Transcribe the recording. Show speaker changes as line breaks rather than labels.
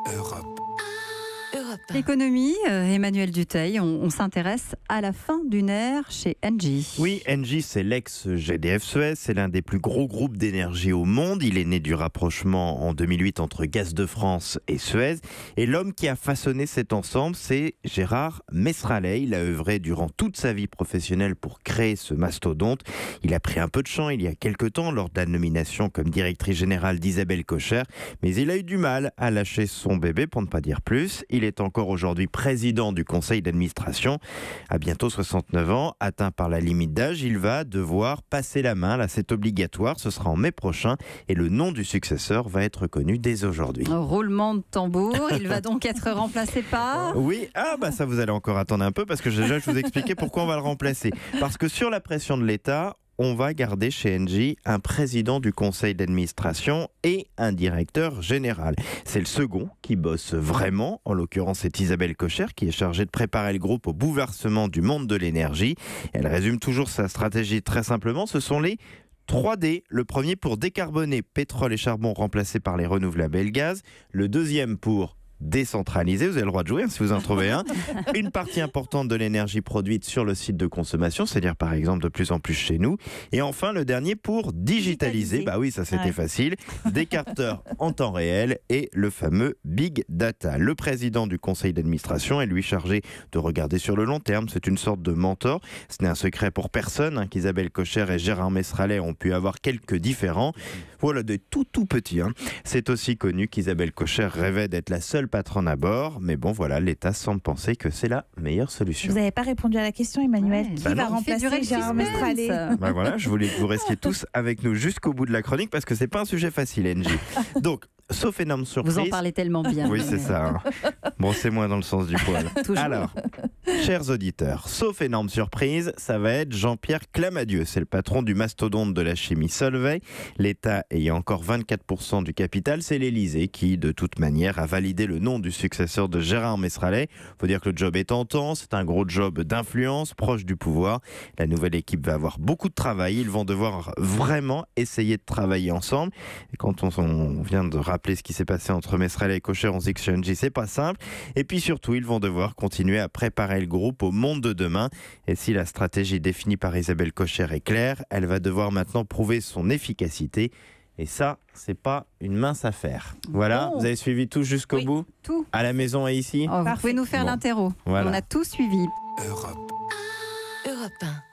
Europe.
L'économie, Emmanuel Dutheil, on s'intéresse à la fin d'une ère chez Engie.
Oui, Engie, c'est l'ex-GDF Suez, c'est l'un des plus gros groupes d'énergie au monde. Il est né du rapprochement en 2008 entre Gaz de France et Suez. Et l'homme qui a façonné cet ensemble, c'est Gérard Mestrallet. Il a œuvré durant toute sa vie professionnelle pour créer ce mastodonte. Il a pris un peu de champ il y a quelques temps lors de la nomination comme directrice générale d'Isabelle Kocher. Mais il a eu du mal à lâcher son bébé, pour ne pas dire plus. Il est encore aujourd'hui président du conseil d'administration. À bientôt 69 ans, atteint par la limite d'âge, il va devoir passer la main. Là, c'est obligatoire. Ce sera en mai prochain. Et le nom du successeur va être connu dès aujourd'hui.
Roulement de tambour. Il va donc être remplacé par...
Oui, ça vous allez encore attendre un peu parce que déjà je vous expliquais pourquoi on va le remplacer. Parce que sur la pression de l'État, on va garder chez Engie un président du conseil d'administration et un directeur général. C'est le second qui bosse vraiment. En l'occurrence, c'est Isabelle Kocher qui est chargée de préparer le groupe au bouleversement du monde de l'énergie. Elle résume toujours sa stratégie très simplement. Ce sont les 3D. Le premier pour décarboner pétrole et charbon remplacés par les renouvelables et le gaz. Le deuxième pour décentralisé, vous avez le droit de jouer si vous en trouvez un. Une partie importante de l'énergie produite sur le site de consommation, c'est-à-dire par exemple de plus en plus chez nous. Et enfin le dernier pour digitaliser. Bah oui, ça c'était facile. Des capteurs en temps réel et le fameux Big Data. Le président du conseil d'administration est lui chargé de regarder sur le long terme. C'est une sorte de mentor. Ce n'est un secret pour personne qu'Isabelle Kocher et Gérard Mestrallet ont pu avoir quelques différends. Voilà, des tout petits. C'est aussi connu qu'Isabelle Kocher rêvait d'être la seule patronne à bord, mais bon voilà, l'État semble penser que c'est la meilleure solution.
Vous n'avez pas répondu à la question, Emmanuel. Qui va remplacer Gérard Mestrallet?
Voilà, je voulais que vous restiez tous avec nous jusqu'au bout de la chronique parce que c'est pas un sujet facile, Engie. Donc, sauf énorme surprise.
Vous en parlez tellement bien.
Oui, c'est ça. Bon, c'est moi dans le sens du poil. Alors, chers auditeurs, sauf énorme surprise, ça va être Jean-Pierre Clamadieu. C'est le patron du mastodonte de la chimie Solvay. L'État ayant encore 24% du capital, c'est l'Élysée qui, de toute manière, a validé le nom du successeur de Gérard Mestrallet. Faut dire que le job est tentant, c'est un gros job d'influence, proche du pouvoir. La nouvelle équipe va avoir beaucoup de travail. Ils vont devoir vraiment essayer de travailler ensemble. Et quand on vient de rappeler ce qui s'est passé entre Mestrallet et Kocher, on se dit que chez Engie, c'est pas simple. Et puis surtout, ils vont devoir continuer à préparer le groupe au monde de demain. Et si la stratégie définie par Isabelle Kocher est claire, elle va devoir maintenant prouver son efficacité. Et ça, c'est pas une mince affaire. Voilà, vous avez suivi tout jusqu'au bout?
Tout.
À la maison et ici?
Vous pouvez nous faire l'interro.
Voilà.
On a tout suivi.
Europe.
Europe 1.